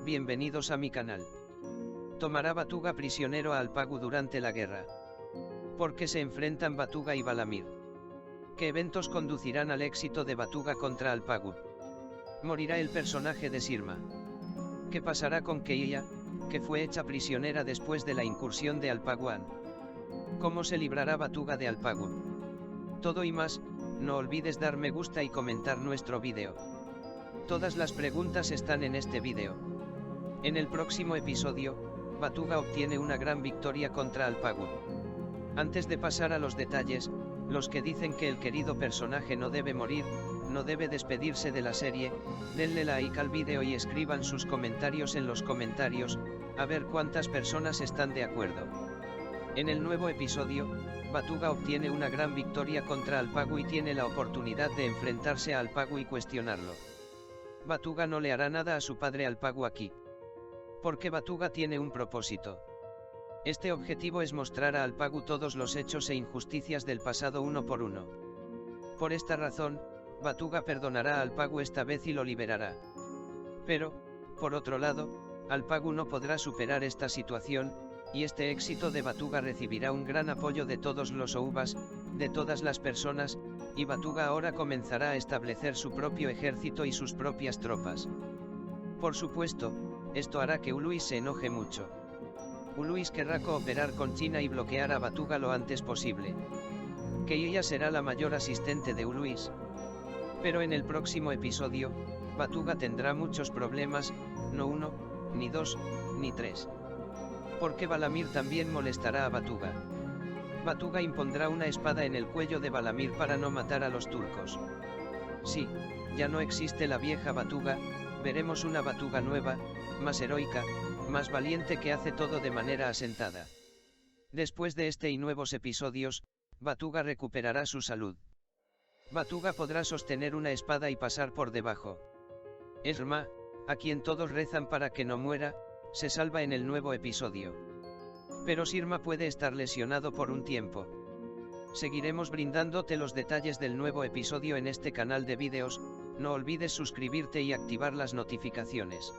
bienvenidos a mi canal. Tomará Batuga prisionero a Alpagu durante la guerra. ¿Por qué se enfrentan Batuga y Valamir? ¿Qué eventos conducirán al éxito de Batuga contra Alpagu? ¿Morirá el personaje de Sirma? ¿Qué pasará con Keiya, que fue hecha prisionera después de la incursión de Alpaguán? ¿Cómo se librará Batuga de Alpagu? Todo y más, no olvides dar me gusta y comentar nuestro vídeo. Todas las preguntas están en este vídeo. En el próximo episodio, Batuga obtiene una gran victoria contra Alpagu. Antes de pasar a los detalles, los que dicen que el querido personaje no debe morir, no debe despedirse de la serie, denle like al vídeo y escriban sus comentarios en los comentarios, a ver cuántas personas están de acuerdo. En el nuevo episodio, Batuga obtiene una gran victoria contra Alpagu y tiene la oportunidad de enfrentarse a Alpagu y cuestionarlo. Batuga no le hará nada a su padre Alpagu aquí. Porque Batuga tiene un propósito. Este objetivo es mostrar a Alpagu todos los hechos e injusticias del pasado uno por uno. Por esta razón, Batuga perdonará a Alpagu esta vez y lo liberará. Pero, por otro lado, Alpagu no podrá superar esta situación, y este éxito de Batuga recibirá un gran apoyo de todos los Oubas, de todas las personas, y Batuga ahora comenzará a establecer su propio ejército y sus propias tropas. Por supuesto, esto hará que Uluis se enoje mucho. Uluis querrá cooperar con China y bloquear a Batuga lo antes posible. Keiya será la mayor asistente de Uluis. Pero en el próximo episodio, Batuga tendrá muchos problemas, no uno, ni dos, ni tres. Porque Valamir también molestará a Batuga. Batuga impondrá una espada en el cuello de Valamir para no matar a los turcos. Sí, ya no existe la vieja Batuga, veremos una Batuga nueva, más heroica, más valiente que hace todo de manera asentada. Después de este y nuevos episodios, Batuga recuperará su salud. Batuga podrá sostener una espada y pasar por debajo. Esma, a quien todos rezan para que no muera, se salva en el nuevo episodio. Pero Sirma puede estar lesionado por un tiempo. Seguiremos brindándote los detalles del nuevo episodio en este canal de vídeos, no olvides suscribirte y activar las notificaciones.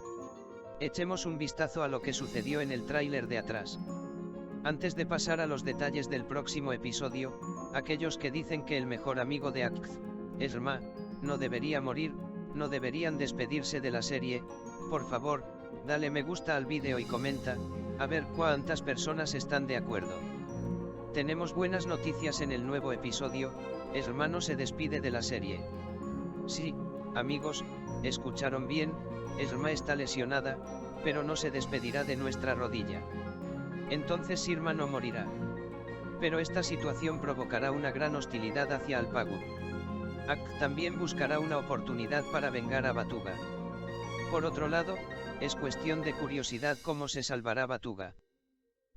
Echemos un vistazo a lo que sucedió en el tráiler de atrás. Antes de pasar a los detalles del próximo episodio, aquellos que dicen que el mejor amigo de Akz, Esma, no debería morir, no deberían despedirse de la serie, por favor, dale me gusta al vídeo y comenta, a ver cuántas personas están de acuerdo. Tenemos buenas noticias en el nuevo episodio, Esma no se despide de la serie. Sí, amigos, escucharon bien, Esma está lesionada, pero no se despedirá de nuestra rodilla. Entonces Sirma no morirá. Pero esta situación provocará una gran hostilidad hacia Alpagu. Akz también buscará una oportunidad para vengar a Batuga. Por otro lado, es cuestión de curiosidad cómo se salvará Batuga.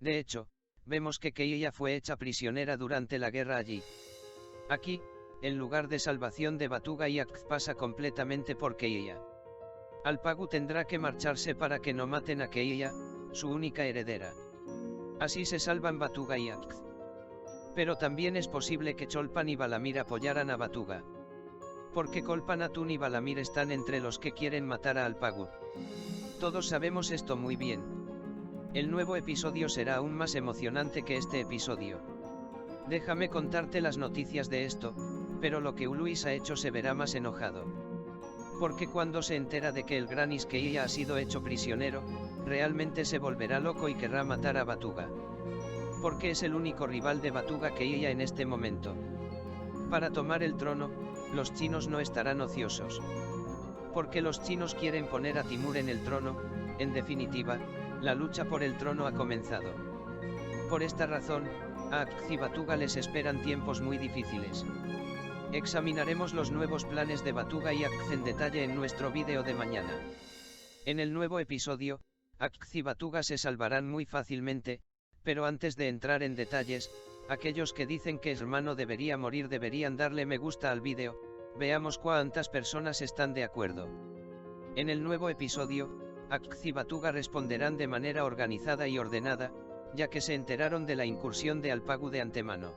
De hecho, vemos que Keiya fue hecha prisionera durante la guerra allí. Aquí, el lugar de salvación de Batuga y Akz pasa completamente por Keiya. Alpagu tendrá que marcharse para que no maten a Keiya, su única heredera. Así se salvan Batuga y Akz. Pero también es posible que Cholpan y Valamir apoyaran a Batuga. Porque Colpan Atún y Valamir están entre los que quieren matar a Alpagu. Todos sabemos esto muy bien. El nuevo episodio será aún más emocionante que este episodio. Déjame contarte las noticias de esto, pero lo que Uluis ha hecho se verá más enojado. Porque cuando se entera de que el gran Keiya ha sido hecho prisionero, realmente se volverá loco y querrá matar a Batuga. Porque es el único rival de Batuga Keiya en este momento. Para tomar el trono, los chinos no estarán ociosos. Porque los chinos quieren poner a Timur en el trono, en definitiva, la lucha por el trono ha comenzado. Por esta razón, a Akz y Batuga les esperan tiempos muy difíciles. Examinaremos los nuevos planes de Batuga y Akz en detalle en nuestro vídeo de mañana. En el nuevo episodio, Akz y Batuga se salvarán muy fácilmente, pero antes de entrar en detalles, aquellos que dicen que Esma no debería morir deberían darle me gusta al vídeo, veamos cuántas personas están de acuerdo. En el nuevo episodio, Akz y Batuga responderán de manera organizada y ordenada, ya que se enteraron de la incursión de Alpagu de antemano.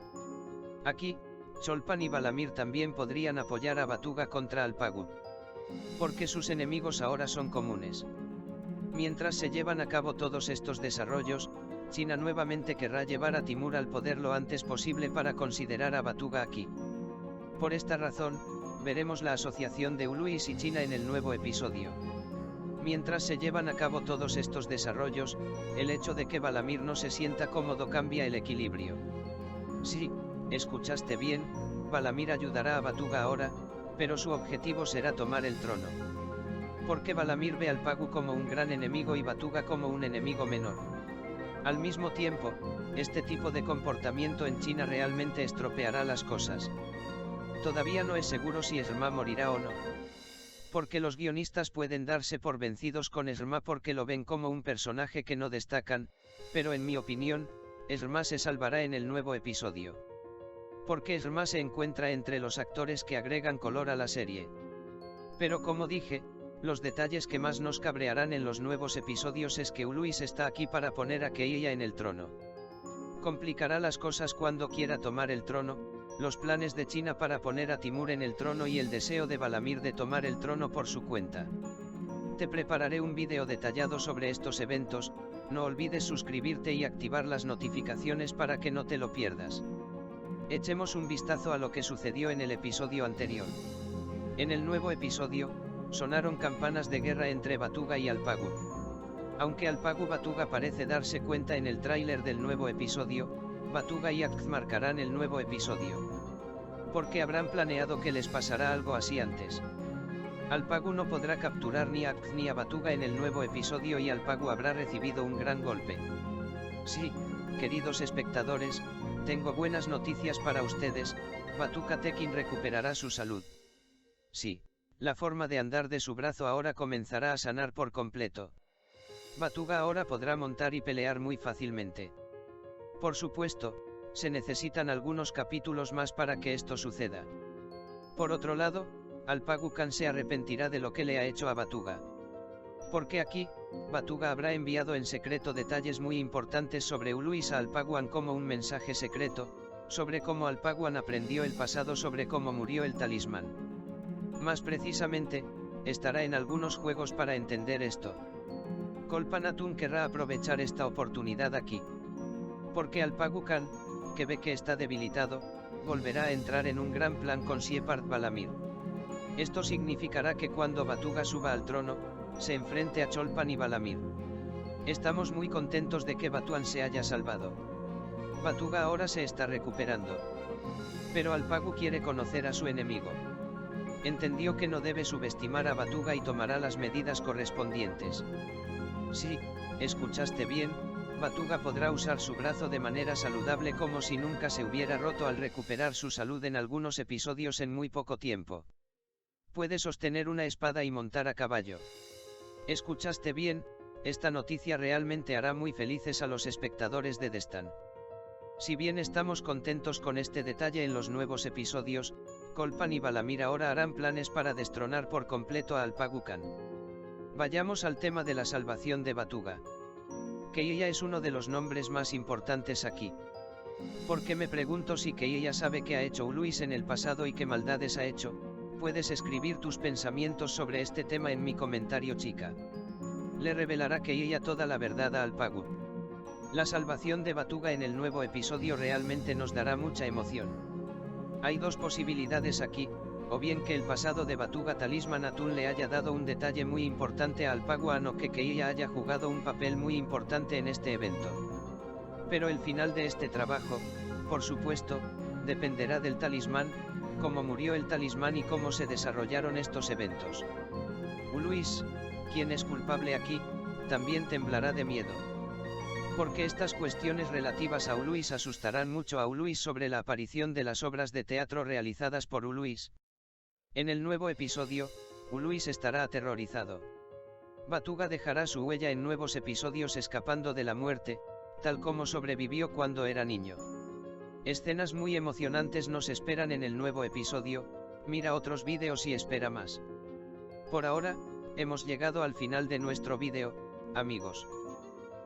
Aquí, Cholpan y Valamir también podrían apoyar a Batuga contra Alpagu. Porque sus enemigos ahora son comunes. Mientras se llevan a cabo todos estos desarrollos, China nuevamente querrá llevar a Timur al poder lo antes posible para considerar a Batuga aquí. Por esta razón, veremos la asociación de Uluis y China en el nuevo episodio. Mientras se llevan a cabo todos estos desarrollos, el hecho de que Valamir no se sienta cómodo cambia el equilibrio. Sí, escuchaste bien, Valamir ayudará a Batuga ahora, pero su objetivo será tomar el trono. Porque Valamir ve al Pagu como un gran enemigo y Batuga como un enemigo menor. Al mismo tiempo, este tipo de comportamiento en China realmente estropeará las cosas. Todavía no es seguro si Esma morirá o no. Porque los guionistas pueden darse por vencidos con Esma porque lo ven como un personaje que no destacan, pero en mi opinión, Esma se salvará en el nuevo episodio. Porque Esma se encuentra entre los actores que agregan color a la serie. Pero como dije, los detalles que más nos cabrearán en los nuevos episodios es que Uluis está aquí para poner a Keiya en el trono. Complicará las cosas cuando quiera tomar el trono, los planes de China para poner a Timur en el trono y el deseo de Valamir de tomar el trono por su cuenta. Te prepararé un vídeo detallado sobre estos eventos, no olvides suscribirte y activar las notificaciones para que no te lo pierdas. Echemos un vistazo a lo que sucedió en el episodio anterior. En el nuevo episodio, sonaron campanas de guerra entre Batuga y Alpagu. Aunque Alpagu Batuga parece darse cuenta en el tráiler del nuevo episodio, Batuga y Akz marcarán el nuevo episodio. Porque habrán planeado que les pasará algo así antes. Alpagu no podrá capturar ni a Akz ni a Batuga en el nuevo episodio y Alpagu habrá recibido un gran golpe. Sí, queridos espectadores, tengo buenas noticias para ustedes, Batuka Tekin recuperará su salud. Sí, la forma de andar de su brazo ahora comenzará a sanar por completo. Batuga ahora podrá montar y pelear muy fácilmente. Por supuesto, se necesitan algunos capítulos más para que esto suceda. Por otro lado, Alpagu Khan se arrepentirá de lo que le ha hecho a Batuga. Porque aquí, Batuga habrá enviado en secreto detalles muy importantes sobre Uluis a Alpaguan como un mensaje secreto, sobre cómo Alpaguan aprendió el pasado sobre cómo murió el talismán. Más precisamente, estará en algunos juegos para entender esto. Kolpanatun querrá aprovechar esta oportunidad aquí. Porque Alpagu Khan, que ve que está debilitado, volverá a entrar en un gran plan con Siepard Valamir. Esto significará que cuando Batuga suba al trono, se enfrente a Cholpan y Valamir. Estamos muy contentos de que Batuan se haya salvado. Batuga ahora se está recuperando. Pero Alpagu quiere conocer a su enemigo. Entendió que no debe subestimar a Batuga y tomará las medidas correspondientes. Sí, escuchaste bien, Batuga podrá usar su brazo de manera saludable como si nunca se hubiera roto al recuperar su salud en algunos episodios en muy poco tiempo. Puede sostener una espada y montar a caballo. Escuchaste bien, esta noticia realmente hará muy felices a los espectadores de Destan. Si bien estamos contentos con este detalle en los nuevos episodios, Kolpan y Valamir ahora harán planes para destronar por completo a Alpagu Khan. Vayamos al tema de la salvación de Batuga. Keiya es uno de los nombres más importantes aquí. Porque me pregunto si Keiya sabe qué ha hecho Uluis en el pasado y qué maldades ha hecho. Puedes escribir tus pensamientos sobre este tema en mi comentario, chica. Le revelará Keiya toda la verdad a Alpagu. La salvación de Batuga en el nuevo episodio realmente nos dará mucha emoción. Hay dos posibilidades aquí, o bien que el pasado de Batuga Talisman Atun le haya dado un detalle muy importante a Alpagu o que Keiya haya jugado un papel muy importante en este evento. Pero el final de este trabajo, por supuesto, dependerá del talismán, cómo murió el talismán y cómo se desarrollaron estos eventos. Uluis, quien es culpable aquí, también temblará de miedo. Porque estas cuestiones relativas a Uluis asustarán mucho a Uluis sobre la aparición de las obras de teatro realizadas por Uluis. En el nuevo episodio, Uluis estará aterrorizado. Batuga dejará su huella en nuevos episodios escapando de la muerte, tal como sobrevivió cuando era niño. Escenas muy emocionantes nos esperan en el nuevo episodio, mira otros vídeos y espera más. Por ahora, hemos llegado al final de nuestro vídeo, amigos.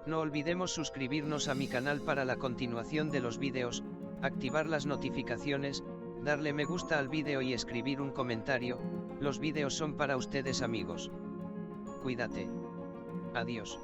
No olvidemos suscribirnos a mi canal para la continuación de los vídeos, activar las notificaciones, darle me gusta al vídeo y escribir un comentario. Los vídeos son para ustedes, amigos. Cuídate. Adiós.